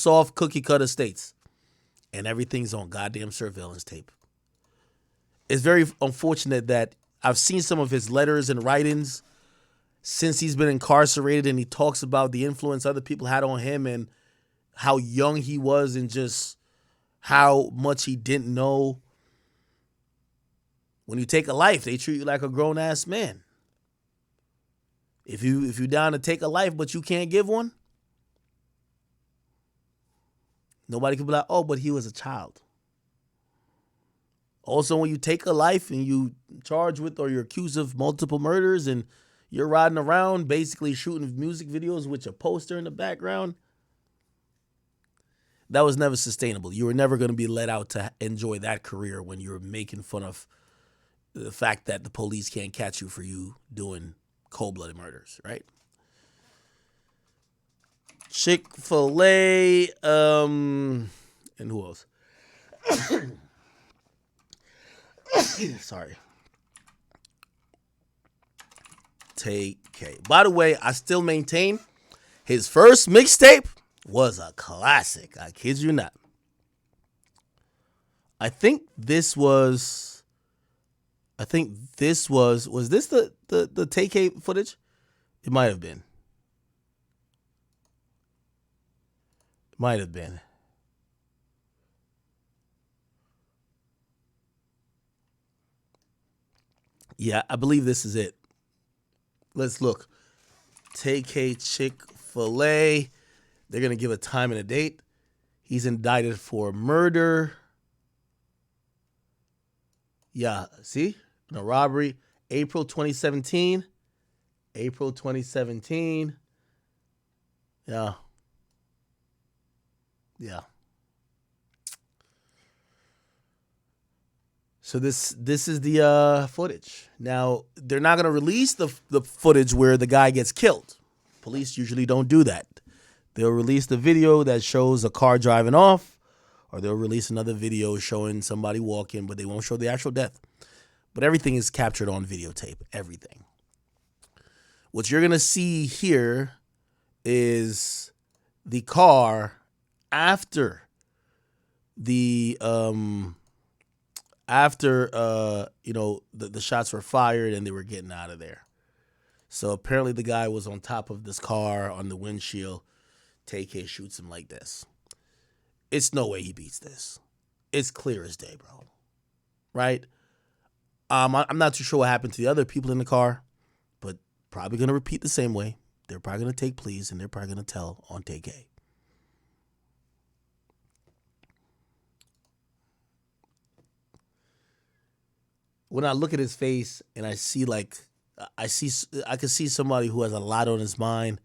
soft cookie cutter states, and everything's on goddamn surveillance tape. It's very unfortunate that I've seen some of his letters and writings since he's been incarcerated, and he talks about the influence other people had on him and how young he was and just how much he didn't know. When you take a life, they treat you like a grown ass man. If you down to take a life but you can't give one, nobody can be like, oh, but he was a child. Also, when you take a life and you charge with or you're accused of multiple murders and you're riding around basically shooting music videos with your poster in the background, that was never sustainable. You were never going to be let out to enjoy that career when you're making fun of the fact that the police can't catch you for you doing cold-blooded murders, right? Chick-fil-A, and who else? Sorry. Take K. By the way, I still maintain his first mixtape was a classic. I kid you not. I think this was was this the Take K footage? It might have been. Might have been. Yeah, I believe this is it. Let's look. Take Chick-fil-A. They're going to give a time and a date. He's indicted for murder. Yeah, see? A robbery. April 2017. April 2017. Yeah. Yeah. So this is the footage. Now they're not gonna release the footage where the guy gets killed. Police usually don't do that. They'll release the video that shows a car driving off, or they'll release another video showing somebody walking, but they won't show the actual death. But everything is captured on videotape. Everything. What you're gonna see here is the car after the the shots were fired and they were getting out of there. So apparently the guy was on top of this car on the windshield. TK shoots him like this. It's no way he beats this. It's clear as day, bro. Right? I'm not too sure what happened to the other people in the car, but probably gonna repeat the same way. They're probably gonna take pleas and they're probably gonna tell on TK. When I look at his face and I could see somebody who has a lot on his mind,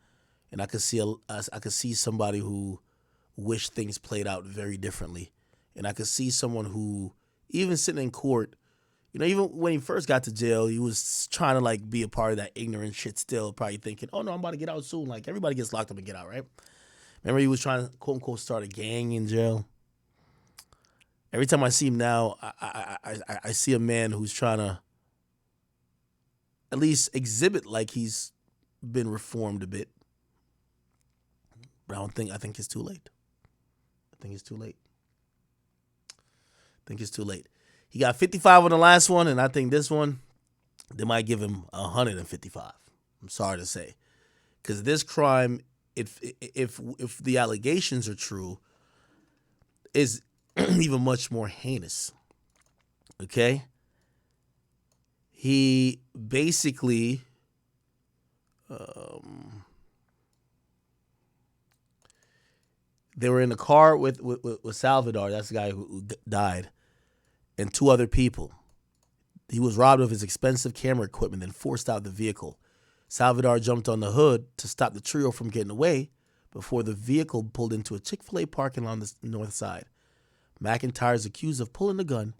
and I could see somebody who wished things played out very differently, and I could see someone who even sitting in court, even when he first got to jail, he was trying to like be a part of that ignorant shit still, probably thinking, oh no, I'm about to get out soon. Like everybody gets locked up and get out, right? Remember he was trying to quote unquote start a gang in jail. Every time I see him now, I see a man who's trying to at least exhibit like he's been reformed a bit. But I think it's too late. I think it's too late. I think it's too late. He got 55 on the last one, and I think this one, they might give him 155. I'm sorry to say. Because this crime, if the allegations are true, is even much more heinous. Okay? He basically they were in the car with Salvador, that's the guy who died, and two other people. He was robbed of his expensive camera equipment and forced out of the vehicle. Salvador jumped on the hood to stop the trio from getting away before the vehicle pulled into a Chick-fil-A parking lot on the north side. McIntyre is accused of pulling the gun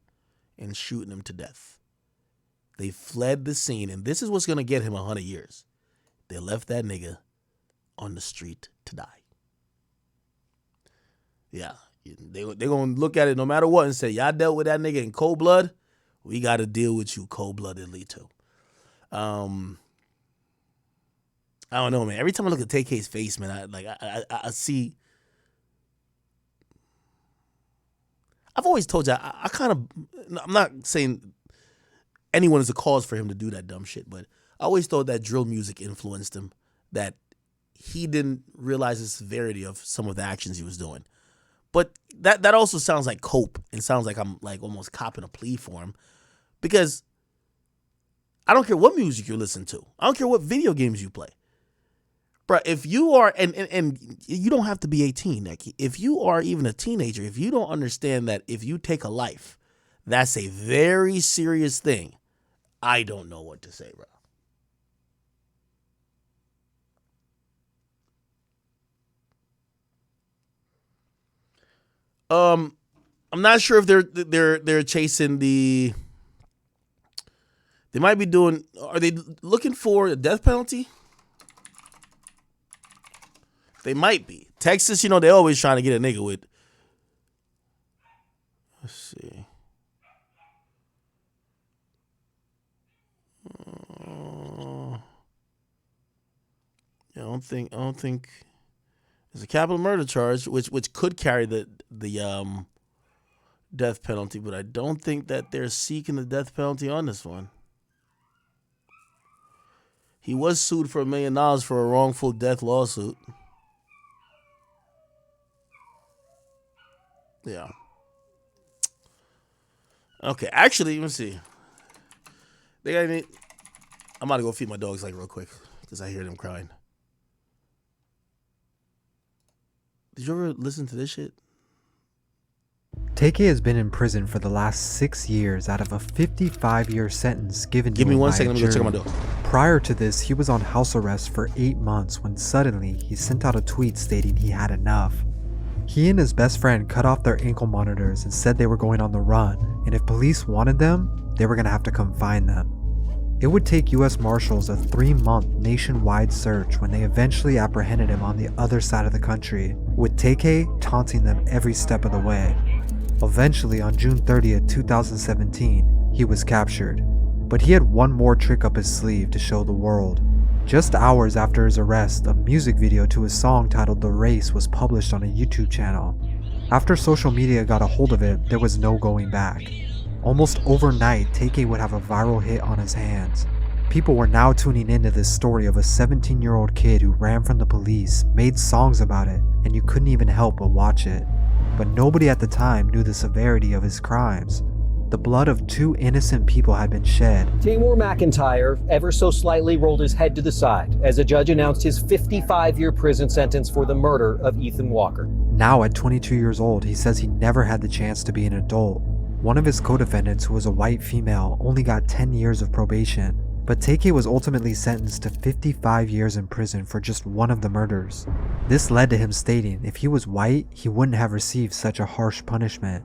and shooting him to death. They fled the scene, and this is what's going to get him 100 years. They left that nigga on the street to die. Yeah, they're going to look at it no matter what and say, y'all dealt with that nigga in cold blood, we got to deal with you cold-bloodedly too. I don't know, man. Every time I look at TK's face, man, I see I've always told you, I kind of, I'm not saying anyone is a cause for him to do that dumb shit, but I always thought that drill music influenced him, that he didn't realize the severity of some of the actions he was doing. But that also sounds like cope, and sounds like I'm like almost copping a plea for him, because I don't care what music you listen to. I don't care what video games you play. Bro, if you are, and you don't have to be 18, Nick. If you are even a teenager, if you don't understand that if you take a life, that's a very serious thing, I don't know what to say, bro. I'm not sure if they're chasing the. They might be doing. Are they looking for a death penalty? They might be. Texas, they always trying to get a nigga with. Let's see. I don't think there's a capital murder charge, which could carry the death penalty, but I don't think that they're seeking the death penalty on this one. He was sued for $1 million for a wrongful death lawsuit. Yeah. Okay, actually, let me see. They got any. I'm about to go feed my dogs real quick because I hear them crying. Did you ever listen to this shit? TK has been in prison for the last 6 years out of a 55-year sentence given to him. Give me 1 by second, let me go check my jury. dog. Prior to this, he was on house arrest for 8 months when suddenly he sent out a tweet stating he had enough. He and his best friend cut off their ankle monitors and said they were going on the run, and if police wanted them, they were going to have to come find them. It would take US Marshals a 3-month nationwide search when they eventually apprehended him on the other side of the country, with TK taunting them every step of the way. Eventually, on June 30th, 2017, he was captured. But he had one more trick up his sleeve to show the world. Just hours after his arrest, a music video to his song titled The Race was published on a YouTube channel. After social media got a hold of it, there was no going back. Almost overnight, TK would have a viral hit on his hands. People were now tuning into this story of a 17-year-old kid who ran from the police, made songs about it, and you couldn't even help but watch it. But nobody at the time knew the severity of his crimes. The blood of 2 innocent people had been shed. Tamor McIntyre ever so slightly rolled his head to the side as a judge announced his 55-year prison sentence for the murder of Ethan Walker. Now at 22 years old, he says he never had the chance to be an adult. One of his co-defendants, who was a white female, only got 10 years of probation. But TK was ultimately sentenced to 55 years in prison for just one of the murders. This led to him stating if he was white, he wouldn't have received such a harsh punishment.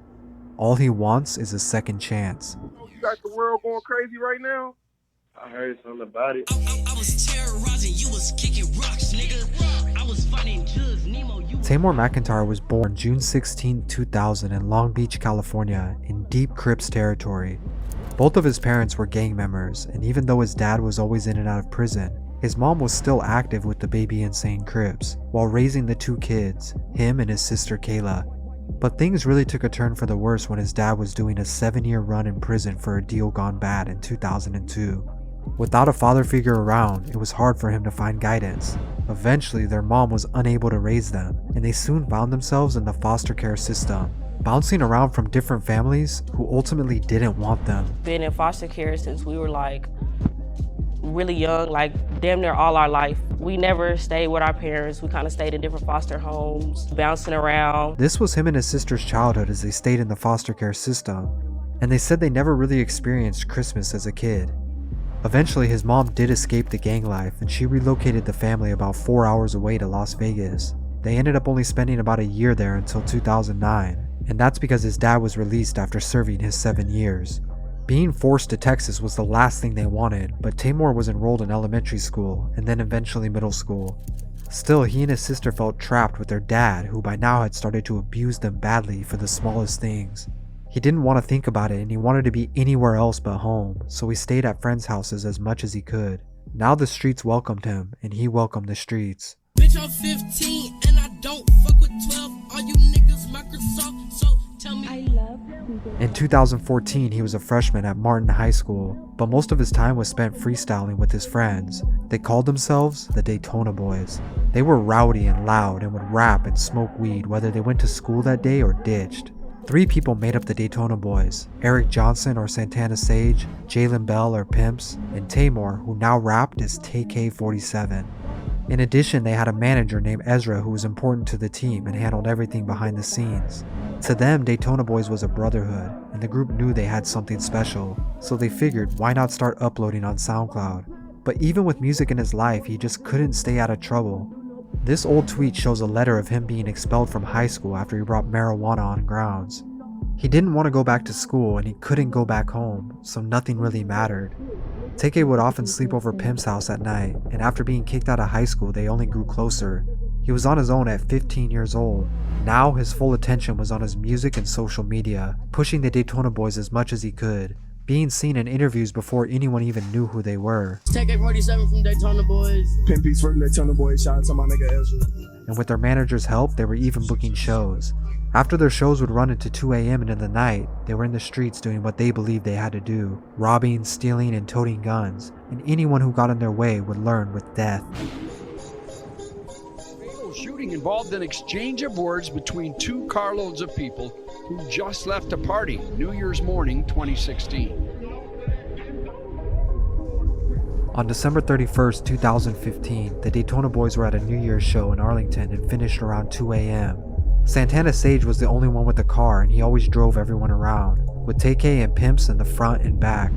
All he wants is a second chance. You got the world going crazy right now? I heard something about it. I was terrorizing, you was kicking rocks, nigga. I was fighting Jules, Nemo, Tamor McIntyre was born June 16, 2000 in Long Beach, California, in Deep Crips territory. Both of his parents were gang members, and even though his dad was always in and out of prison, his mom was still active with the Baby Insane Crips, while raising the 2 kids, him and his sister Kayla. But things really took a turn for the worse when his dad was doing a 7-year run in prison for a deal gone bad in 2002. Without a father figure around, it was hard for him to find guidance. Eventually, their mom was unable to raise them, and they soon found themselves in the foster care system, bouncing around from different families who ultimately didn't want them. Been in foster care since we were really young, damn near all our life. We never stayed with our parents. We kind of stayed in different foster homes, bouncing around. This was him and his sister's childhood as they stayed in the foster care system, and they said they never really experienced Christmas as a kid. Eventually, his mom did escape the gang life, and she relocated the family about 4 hours away to Las Vegas. They ended up only spending about a year there until 2009, and that's because his dad was released after serving his 7 years. Being forced to Texas was the last thing they wanted, but Tamor was enrolled in elementary school and then eventually middle school. Still, he and his sister felt trapped with their dad, who by now had started to abuse them badly for the smallest things. He didn't want to think about it, and he wanted to be anywhere else but home, so he stayed at friends' houses as much as he could. Now the streets welcomed him, and he welcomed the streets. Bitch, I'm 15 and I don't fuck with 12. All you niggas Microsoft, so tell me. I love In 2014, he was a freshman at Martin High School, but most of his time was spent freestyling with his friends. They called themselves the Daytona Boys. They were rowdy and loud and would rap and smoke weed whether they went to school that day or ditched. 3 people made up the Daytona Boys: Eric Johnson or Santana Sage, Jalen Bell or Pimps, and Tamor, who now rapped as TK47. In addition, they had a manager named Ezra who was important to the team and handled everything behind the scenes. To them, Daytona Boys was a brotherhood, and the group knew they had something special, so they figured why not start uploading on SoundCloud. But even with music in his life, he just couldn't stay out of trouble. This old tweet shows a letter of him being expelled from high school after he brought marijuana on grounds. He didn't want to go back to school and he couldn't go back home, so nothing really mattered. TK would often sleep over Pimp's house at night, and after being kicked out of high school, they only grew closer. He was on his own at 15 years old. Now his full attention was on his music and social media, pushing the Daytona Boys as much as he could, being seen in interviews before anyone even knew who they were. TK47 from Daytona Boys. Pimpies from Daytona Boys, shout out to my nigga Ezra. And with their manager's help, they were even booking shows. After their shows would run into 2 a.m. and in the night, they were in the streets doing what they believed they had to do, robbing, stealing, and toting guns, and anyone who got in their way would learn with death. Fatal shooting involved an exchange of words between 2 carloads of people who just left a party New Year's morning 2016. On December 31st, 2015, the Daytona Boys were at a New Year's show in Arlington and finished around 2 a.m. Santana Sage was the only one with a car and he always drove everyone around, with TK and Pimps in the front and back.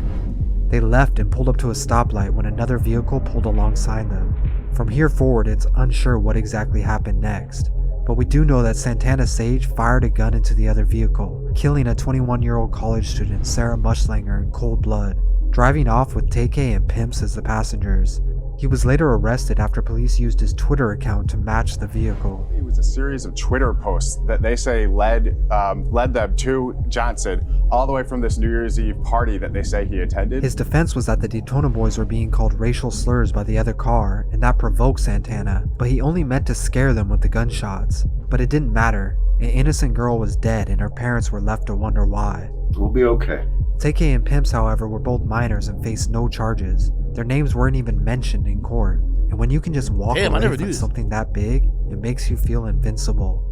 They left and pulled up to a stoplight when another vehicle pulled alongside them. From here forward, it's unsure what exactly happened next, but we do know that Santana Sage fired a gun into the other vehicle, killing a 21-year-old college student, Sarah Mushlanger, in cold blood, driving off with TK and Pimps as the passengers. He was later arrested after police used his Twitter account to match the vehicle. It was a series of Twitter posts that they say led them to Johnson all the way from this New Year's Eve party that they say he attended. His defense was that the Daytona Boys were being called racial slurs by the other car, and that provoked Santana, but he only meant to scare them with the gunshots. But it didn't matter. An innocent girl was dead and her parents were left to wonder why. We'll be okay. TK and Pimps, however, were both minors and faced no charges. Their names weren't even mentioned in court. And when you can just walk away from something that big, it makes you feel invincible.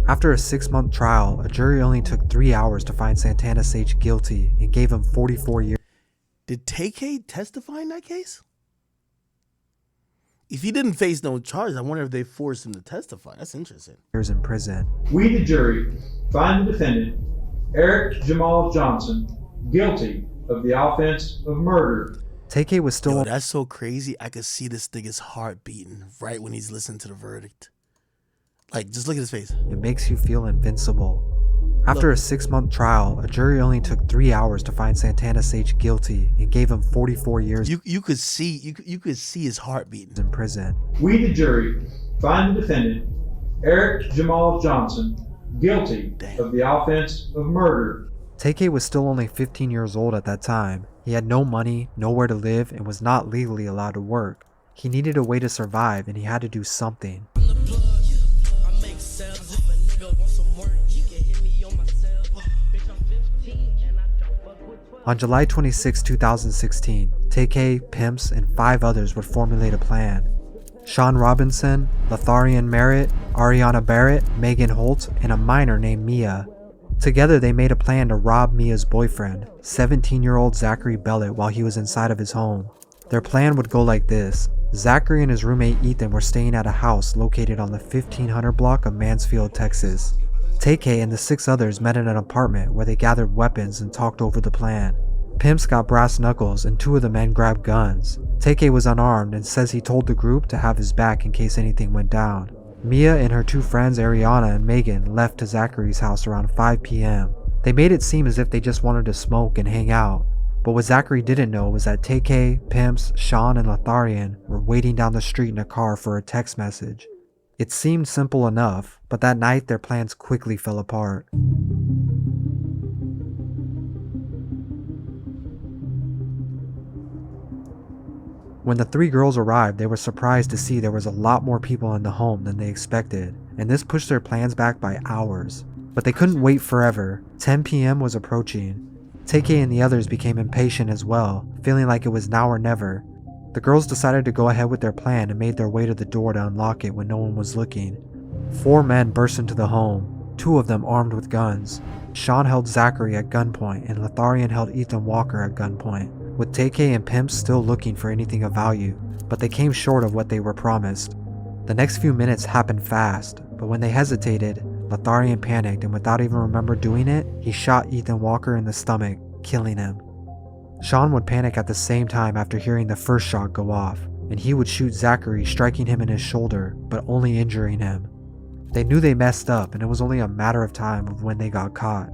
After a 6-month trial, a jury only took 3 hours to find Santana Sage guilty and gave him 44 years. Did TK testify in that case? If he didn't face no charges, I wonder if they forced him to testify. That's interesting. In prison. We, the jury, find the defendant, Eric Jamal Johnson, guilty of the offense of murder. TK was still... Yo, that's so crazy. I could see this nigga's heart beating right when he's listening to the verdict. Like, just look at his face. It makes you feel invincible. After a 6-month trial, a jury only took 3 hours to find Santana Sage guilty and gave him 44 years. You could see his heart beating in prison. We, the jury, find the defendant, Eric Jamal Johnson, guilty of the offense of murder. TK was still only 15 years old at that time. He had no money, nowhere to live, and was not legally allowed to work. He needed a way to survive, and he had to do something. On July 26, 2016, TK, Pimps, and 5 others would formulate a plan. Sean Robinson, Lotharian Merritt, Ariana Barrett, Megan Holt, and a minor named Mia. Together they made a plan to rob Mia's boyfriend, 17-year-old Zachary Bellet, while he was inside of his home. Their plan would go like this. Zachary and his roommate Ethan were staying at a house located on the 1500 block of Mansfield, Texas. TK and the 6 others met in an apartment where they gathered weapons and talked over the plan. Pimps got brass knuckles and 2 of the men grabbed guns. TK was unarmed and says he told the group to have his back in case anything went down. Mia and her 2 friends Ariana and Megan left to Zachary's house around 5 p.m. They made it seem as if they just wanted to smoke and hang out. But what Zachary didn't know was that TK, Pimps, Sean, and Lotharian were waiting down the street in a car for a text message. It seemed simple enough, but that night their plans quickly fell apart. When the 3 girls arrived, they were surprised to see there was a lot more people in the home than they expected, and this pushed their plans back by hours. But they couldn't wait forever. 10 p.m. was approaching. TK and the others became impatient as well, feeling like it was now or never. The girls decided to go ahead with their plan and made their way to the door to unlock it when no one was looking. 4 men burst into the home, 2 of them armed with guns. Sean held Zachary at gunpoint and Lotharian held Ethan Walker at gunpoint, with TK and Pimp still looking for anything of value, but they came short of what they were promised. The next few minutes happened fast, but when they hesitated, Lotharian panicked and without even remember doing it, he shot Ethan Walker in the stomach, killing him. Sean would panic at the same time after hearing the first shot go off, and he would shoot Zachary, striking him in his shoulder, but only injuring him. They knew they messed up and it was only a matter of time of when they got caught.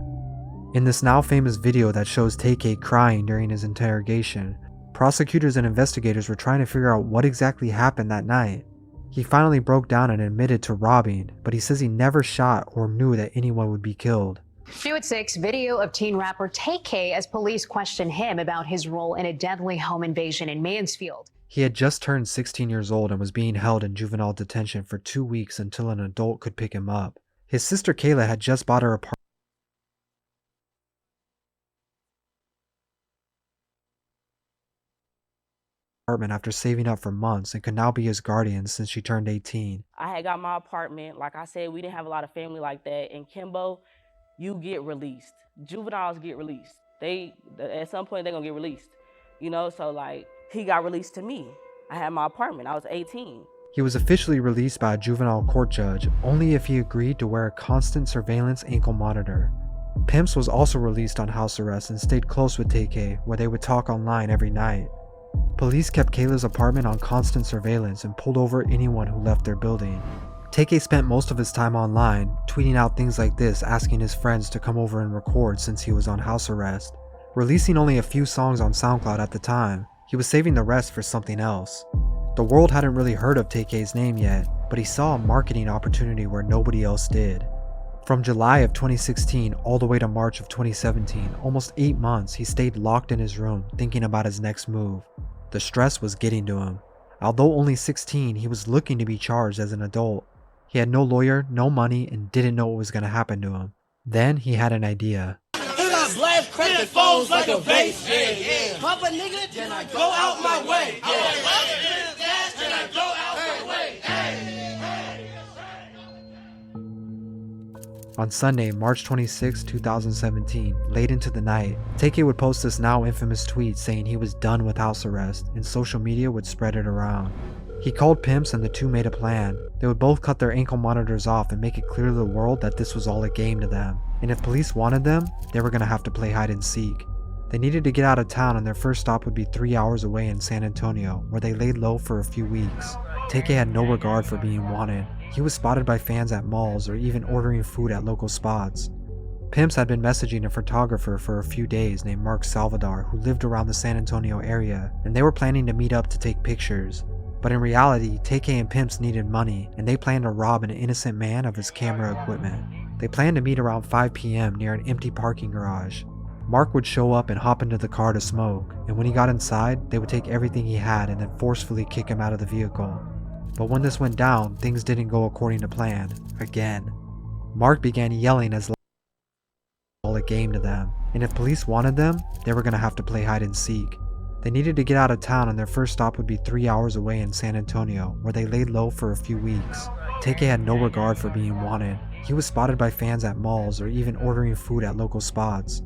In this now famous video that shows TK crying during his interrogation, prosecutors and investigators were trying to figure out what exactly happened that night. He finally broke down and admitted to robbing, but he says he never shot or knew that anyone would be killed. New at 6, video of teen rapper TK as police question him about his role in a deadly home invasion in Mansfield. He had just turned 16 years old and was being held in juvenile detention for 2 weeks until an adult could pick him up. His sister Kayla had just bought her apartment after saving up for months and could now be his guardian since she turned 18. I had got my apartment. Like I said, we didn't have a lot of family like that. In Kimbo, you get released. Juveniles get released. At some point, they're gonna get released. You know, so like, he got released to me. I had my apartment, I was 18. He was officially released by a juvenile court judge only if he agreed to wear a constant surveillance ankle monitor. Pimps was also released on house arrest and stayed close with TK, where they would talk online every night. Police kept Kayla's apartment on constant surveillance and pulled over anyone who left their building. TK spent most of his time online, tweeting out things like this, asking his friends to come over and record since he was on house arrest. Releasing only a few songs on SoundCloud at the time, he was saving the rest for something else. The world hadn't really heard of TK's name yet, but he saw a marketing opportunity where nobody else did. From July of 2016 all the way to March of 2017, almost 8 months, he stayed locked in his room thinking about his next move. The stress was getting to him. Although only 16, he was looking to be charged as an adult. He had no lawyer, no money, and didn't know what was going to happen to him. Then he had an idea. Blast crack the phones like a bass. Pop a nigga, then I go out my way. Then I go out my way. On Sunday, March 26, 2017, late into the night, TK would post this now infamous tweet saying he was done with house arrest, and social media would spread it around. He called Pimps and the two made a plan. They would both cut their ankle monitors off and make it clear to the world that this was all a game to them, and if police wanted them, they were going to have to play hide and seek. They needed to get out of town and their first stop would be 3 hours away in San Antonio, where they laid low for a few weeks. TK had no regard for being wanted. He was spotted by fans at malls or even ordering food at local spots. Pimps had been messaging a photographer for a few days named Mark Salvador who lived around the San Antonio area, and they were planning to meet up to take pictures. But in reality, TK and Pimps needed money, and they planned to rob an innocent man of his camera equipment. They planned to meet around 5 p.m. near an empty parking garage. Mark would show up and hop into the car to smoke, and when he got inside, they would take everything he had and then forcefully kick him out of the vehicle. But when this went down, things didn't go according to plan, again. Mark began yelling as all a game to them, and if police wanted them, they were going to have to play hide and seek. They needed to get out of town and their first stop would be 3 hours away in San Antonio, where they laid low for a few weeks. TK had no regard for being wanted. He was spotted by fans at malls or even ordering food at local spots.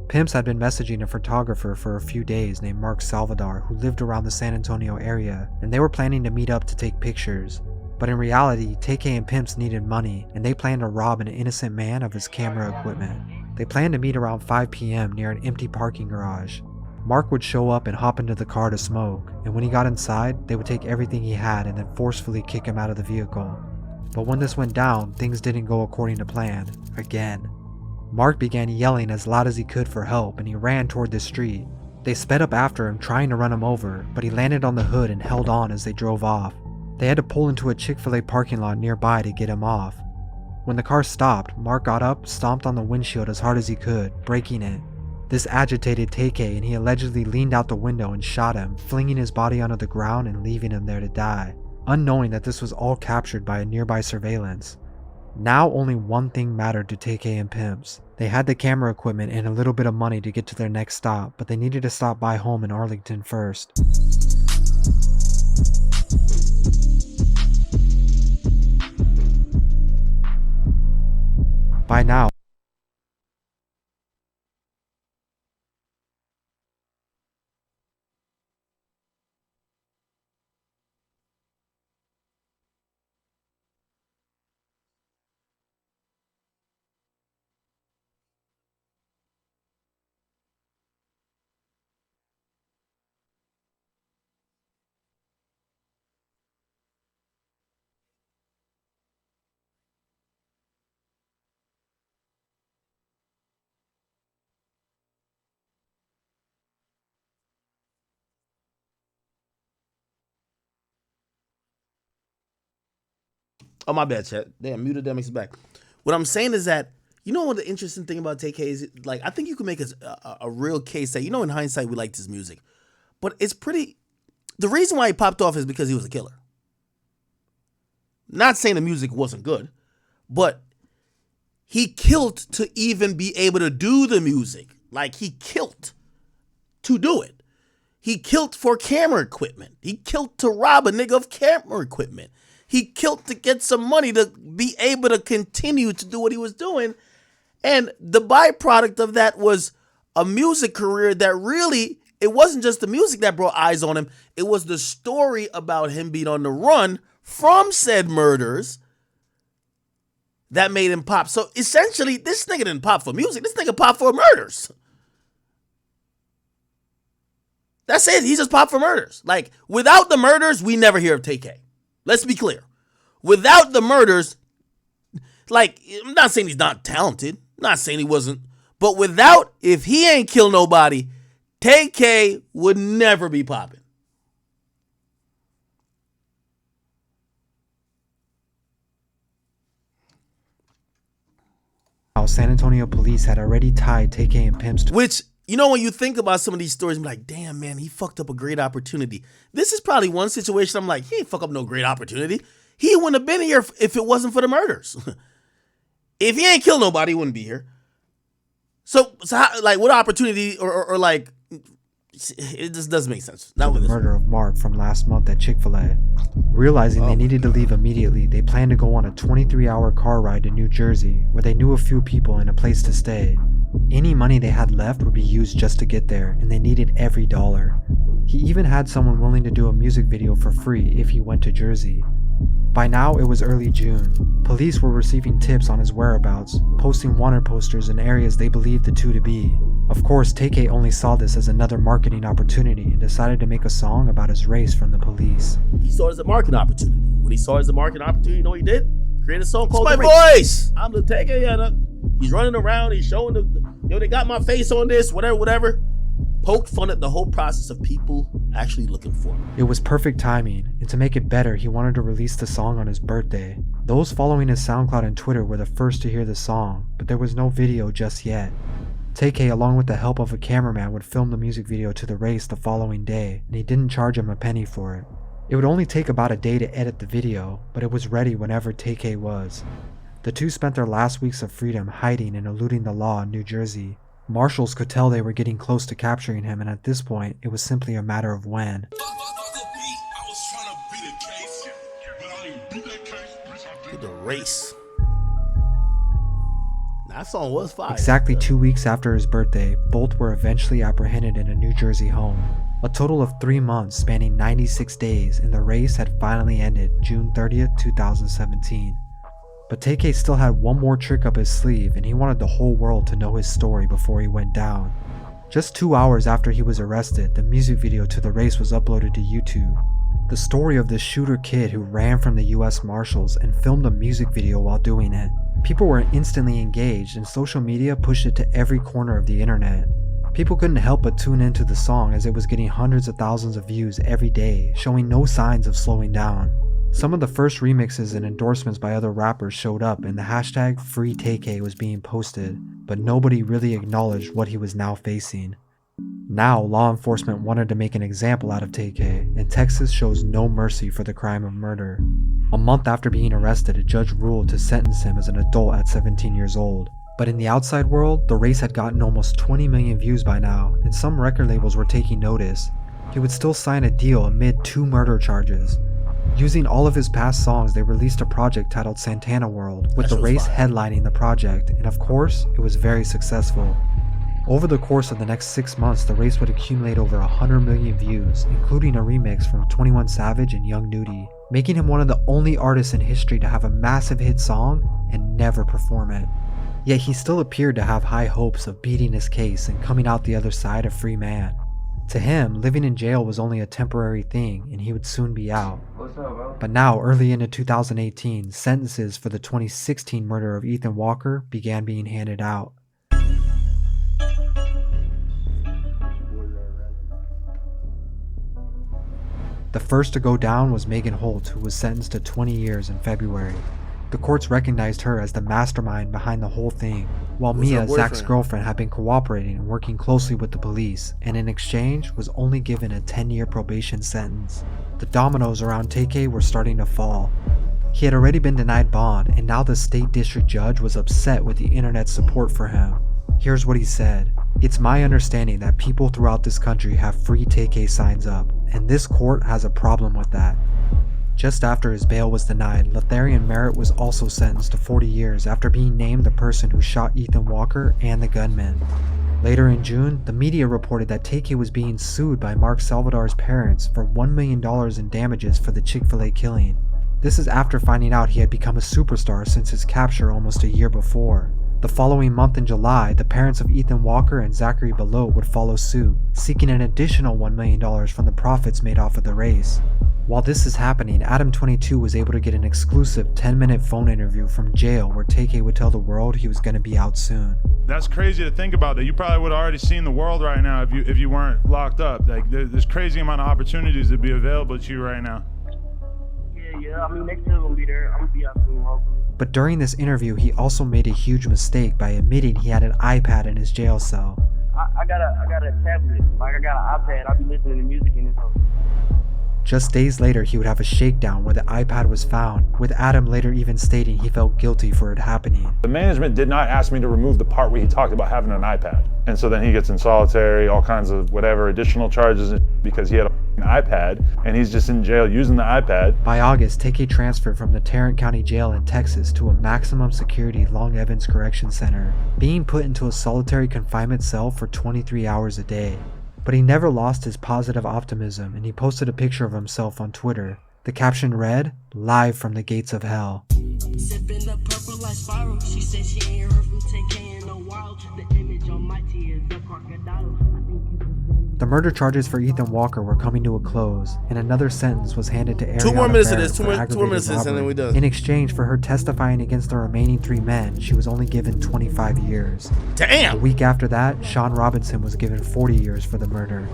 Pimps had been messaging a photographer for a few days named Mark Salvador who lived around the San Antonio area, and they were planning to meet up to take pictures. But in reality, TK and Pimps needed money, and they planned to rob an innocent man of his camera equipment. They planned to meet around 5 p.m. near an empty parking garage. Mark would show up and hop into the car to smoke, and when he got inside, they would take everything he had and then forcefully kick him out of the vehicle. But when this went down, things didn't go according to plan, again. Mark began yelling as loud as he could for help and he ran toward the street. They sped up after him trying to run him over, but he landed on the hood and held on as they drove off. They had to pull into a Chick-fil-A parking lot nearby to get him off. When the car stopped, Mark got up, stomped on the windshield as hard as he could, breaking it. This agitated TK and he allegedly leaned out the window and shot him, flinging his body onto the ground and leaving him there to die, unknowing that this was all captured by a nearby surveillance. Now only one thing mattered to TK and Pimps. They had the camera equipment and a little bit of money to get to their next stop, but they needed to stop by home in Arlington first. By now, Oh, my bad, chat. Damn, muted Akademiks back. What I'm saying is that, you know what the interesting thing about TK is? Like, I think you can make a real case that, you know, in hindsight, we liked his music. But it's pretty... The reason why he popped off is because he was a killer. Not saying the music wasn't good, but he killed to even be able to do the music. Like, he killed to do it. He killed for camera equipment. He killed to rob a nigga of camera equipment. He killed to get some money to be able to continue to do what he was doing. And the byproduct of that was a music career that really, it wasn't just the music that brought eyes on him. It was the story about him being on the run from said murders that made him pop. So essentially, this nigga didn't pop for music. This nigga popped for murders. That's it. He just popped for murders. Like, without the murders, we never hear of TK. Let's be clear. Without the murders, like, I'm not saying he's not talented. I'm not saying he wasn't. But without, if he ain't killed nobody, TK would never be popping. San Antonio police had already tied TK and Pimps to... Which, you know, when you think about some of these stories, I'm like, damn, man, he fucked up a great opportunity. This is probably one situation I'm like, he ain't fuck up no great opportunity. He wouldn't have been here if it wasn't for the murders. If he ain't killed nobody, he wouldn't be here. So how, like, what opportunity or like, it just doesn't make sense. Not with the murder of Mark from last month at Chick-fil-A. Realizing they needed to leave immediately, they planned to go on a 23-hour car ride to New Jersey, where they knew a few people and a place to stay. Any money they had left would be used just to get there, and they needed every dollar. He even had someone willing to do a music video for free if he went to Jersey. By now, it was early June. Police were receiving tips on his whereabouts, posting wanted posters in areas they believed the two to be. Of course, TK only saw this as another marketing opportunity and decided to make a song about his race from the police. He saw it as a marketing opportunity. When he saw it as a marketing opportunity, you know what he did? Create a song called "My Voice." I'm the TK, and he's running around. He's showing they got my face on this, whatever. Poked fun at the whole process of people actually looking for him. It was perfect timing, and to make it better, he wanted to release the song on his birthday. Those following his SoundCloud and Twitter were the first to hear the song, but there was no video just yet. TK, along with the help of a cameraman, would film the music video to the race the following day, and he didn't charge him a penny for it. It would only take about a day to edit the video, but it was ready whenever TK was. The two spent their last weeks of freedom hiding and eluding the law in New Jersey. Marshals could tell they were getting close to capturing him, and at this point, it was simply a matter of when. The race. That song was fire. Exactly 2 weeks after his birthday, both were eventually apprehended in a New Jersey home. A total of 3 months spanning 96 days, and the race had finally ended June 30th, 2017. But TK still had one more trick up his sleeve, and he wanted the whole world to know his story before he went down. Just 2 hours after he was arrested, the music video to the race was uploaded to YouTube. The story of this shooter kid who ran from the US Marshals and filmed a music video while doing it. People were instantly engaged, and social media pushed it to every corner of the internet. People couldn't help but tune into the song as it was getting hundreds of thousands of views every day, showing no signs of slowing down. Some of the first remixes and endorsements by other rappers showed up, and the hashtag #FreeTK was being posted, but nobody really acknowledged what he was now facing. Now, law enforcement wanted to make an example out of TK, and Texas shows no mercy for the crime of murder. A month after being arrested, a judge ruled to sentence him as an adult at 17 years old. But in the outside world, the race had gotten almost 20 million views by now, and some record labels were taking notice. He would still sign a deal amid 2 murder charges. Using all of his past songs, they released a project titled Santana World, with the race headlining the project, and of course, it was very successful. Over the course of the next 6 months, the race would accumulate over 100 million views, including a remix from 21 Savage and Young Nudy, making him one of the only artists in history to have a massive hit song and never perform it. Yet he still appeared to have high hopes of beating his case and coming out the other side a free man. To him, living in jail was only a temporary thing and he would soon be out. But now, early into 2018, sentences for the 2016 murder of Ethan Walker began being handed out. The first to go down was Megan Holt, who was sentenced to 20 years in February. The courts recognized her as the mastermind behind the whole thing, while Mia, Zach's girlfriend, had been cooperating and working closely with the police, and in exchange was only given a 10-year probation sentence. The dominoes around TK were starting to fall. He had already been denied bond, and now the state district judge was upset with the internet's support for him. Here's what he said. "It's my understanding that people throughout this country have free TK signs up, and this court has a problem with that." Just after his bail was denied, Letharian Merritt was also sentenced to 40 years after being named the person who shot Ethan Walker and the gunman. Later in June, the media reported that TK was being sued by Mark Salvador's parents for $1 million in damages for the Chick-fil-A killing. This is after finding out he had become a superstar since his capture almost a year before. The following month in July, the parents of Ethan Walker and Zachary Belote would follow suit, seeking an additional $1 million from the profits made off of the race. While this is happening, Adam22 was able to get an exclusive 10-minute phone interview from jail where TK would tell the world he was going to be out soon. That's crazy to think about, that you probably would have already seen the world right now if you weren't locked up. Like there's crazy amount of opportunities that be available to you right now. Yeah, I mean, next year gonna be there. I'm gonna be out soon, hopefully. But during this interview, he also made a huge mistake by admitting he had an iPad in his jail cell. I got a tablet. Like, I got an iPad. I'll be listening to music in it. Just days later, he would have a shakedown where the iPad was found, with Adam later even stating he felt guilty for it happening. The management did not ask me to remove the part where he talked about having an iPad. And so then he gets in solitary, all kinds of whatever additional charges because he had an iPad and he's just in jail using the iPad. By August, TK transferred from the Tarrant County Jail in Texas to a maximum security Long Evans Correction Center, being put into a solitary confinement cell for 23 hours a day. But he never lost his positive optimism, and he posted a picture of himself on Twitter. The caption read, "Live from the gates of hell." Sipping the purple like spiral. She said she ain't heard from TK in a while. The image on my tears, the crocodile. The murder charges for Ethan Walker were coming to a close, and another sentence was handed to Ariana 2 more minutes of Barrett this. for 2 more aggravated minutes of this, and then robbery. we done. In exchange for her testifying against the remaining 3 men, she was only given 25 years. Damn! A week after that, Sean Robinson was given 40 years for the murder.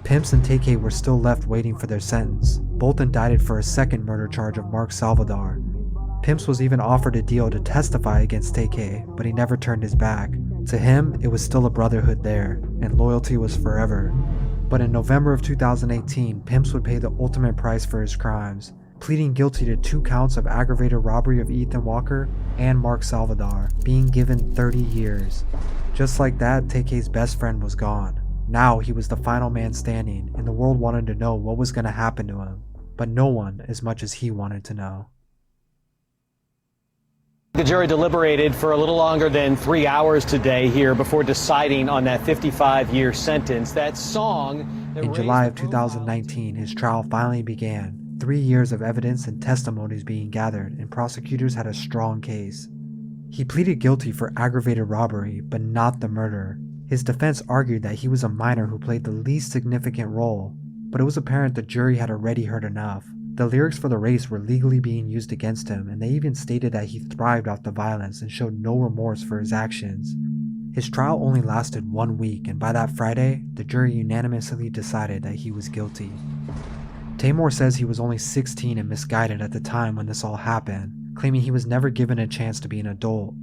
Pimps and TK were still left waiting for their sentence, both indicted for a second murder charge of Mark Salvador. Pimps was even offered a deal to testify against TK, but he never turned his back. To him, it was still a brotherhood there, and loyalty was forever. But in November of 2018, Pimps would pay the ultimate price for his crimes, pleading guilty to 2 counts of aggravated robbery of Ethan Walker and Mark Salvador, being given 30 years. Just like that, TK's best friend was gone. Now he was the final man standing, and the world wanted to know what was going to happen to him, but no one as much as he wanted to know. The jury deliberated for a little longer than 3 hours today here before deciding on that 55-year sentence. That song... In July of 2019, his trial finally began. 3 years of evidence and testimonies being gathered, and prosecutors had a strong case. He pleaded guilty for aggravated robbery, but not the murder. His defense argued that he was a minor who played the least significant role, but it was apparent the jury had already heard enough. The lyrics for the race were legally being used against him, and they even stated that he thrived off the violence and showed no remorse for his actions. His trial only lasted 1 week, and by that Friday, the jury unanimously decided that he was guilty. Tamor says he was only 16 and misguided at the time when this all happened, claiming he was never given a chance to be an adult.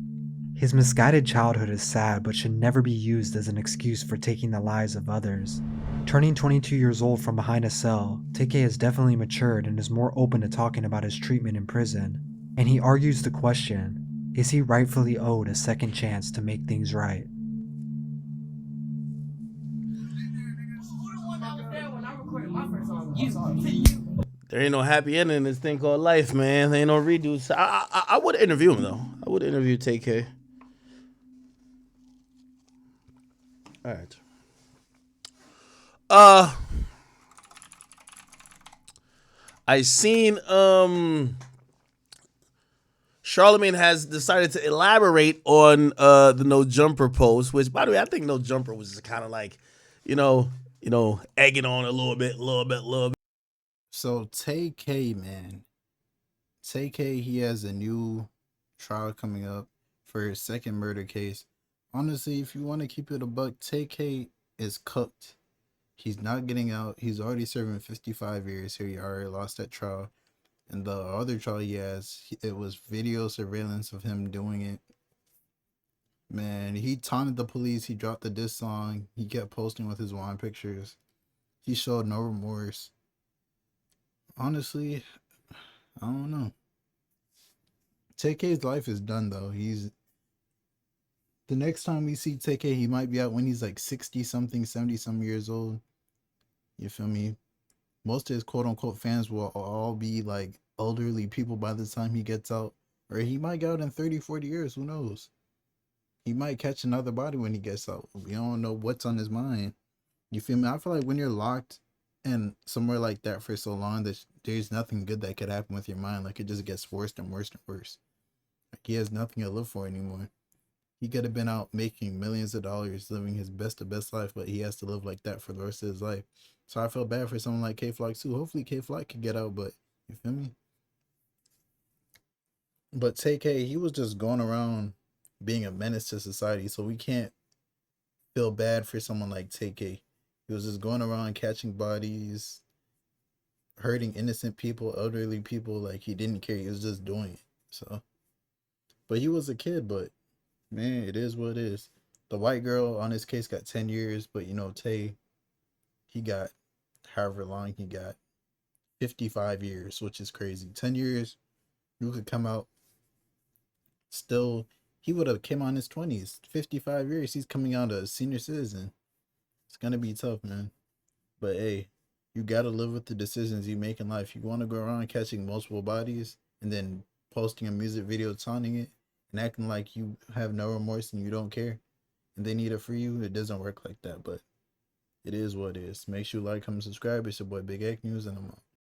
His misguided childhood is sad but should never be used as an excuse for taking the lives of others. Turning 22 years old from behind a cell, TK has definitely matured and is more open to talking about his treatment in prison. And he argues the question, is he rightfully owed a second chance to make things right? There ain't no happy ending in this thing called life, man. There ain't no redo. So I would interview him though. I would interview TK. All right. I seen Charlemagne has decided to elaborate on the no jumper post, which by the way I think no jumper was kind of like, you know, egging on a little bit. So TK, man. TK, he has a new trial coming up for his second murder case. Honestly, if you want to keep it a buck, TK is cooked. He's not getting out. He's already serving 55 years here. He already lost that trial. And the other trial he has, it was video surveillance of him doing it. Man, he taunted the police. He dropped the diss song. He kept posting with his wine pictures. He showed no remorse. Honestly, I don't know. TK's life is done though. The next time we see TK, he might be out when he's like 60 something, 70 some years old. You feel me? Most of his quote unquote fans will all be like elderly people by the time he gets out. Or he might get out in 30, 40 years. Who knows? He might catch another body when he gets out. We don't know what's on his mind. You feel me? I feel like when you're locked in somewhere like that for so long, that there's nothing good that could happen with your mind. Like it just gets worse and worse and worse. Like he has nothing to live for anymore. He could have been out making millions of dollars, living his best of best life, but he has to live like that for the rest of his life. So I feel bad for someone like K-Flock too. Hopefully K-Flock could get out, but you feel me? But TK, he was just going around being a menace to society, so we can't feel bad for someone like TK. He was just going around catching bodies, hurting innocent people, elderly people. Like he didn't care. He was just doing it. So, but he was a kid. But man, it is what it is. The white girl on his case got 10 years, but you know Tay, he got however long he got, 55 years, which is crazy. 10 years, you could come out still. He would have came on his 20s. 55 years, he's coming out a senior citizen. It's gonna be tough, man. But hey, you gotta live with the decisions you make in life. You want to go around catching multiple bodies and then posting a music video taunting it and acting like you have no remorse and you don't care and they need it for you. It doesn't work like that, but it is what it is. Make sure you like, comment, subscribe. It's your boy Big Egg News, and I'm out.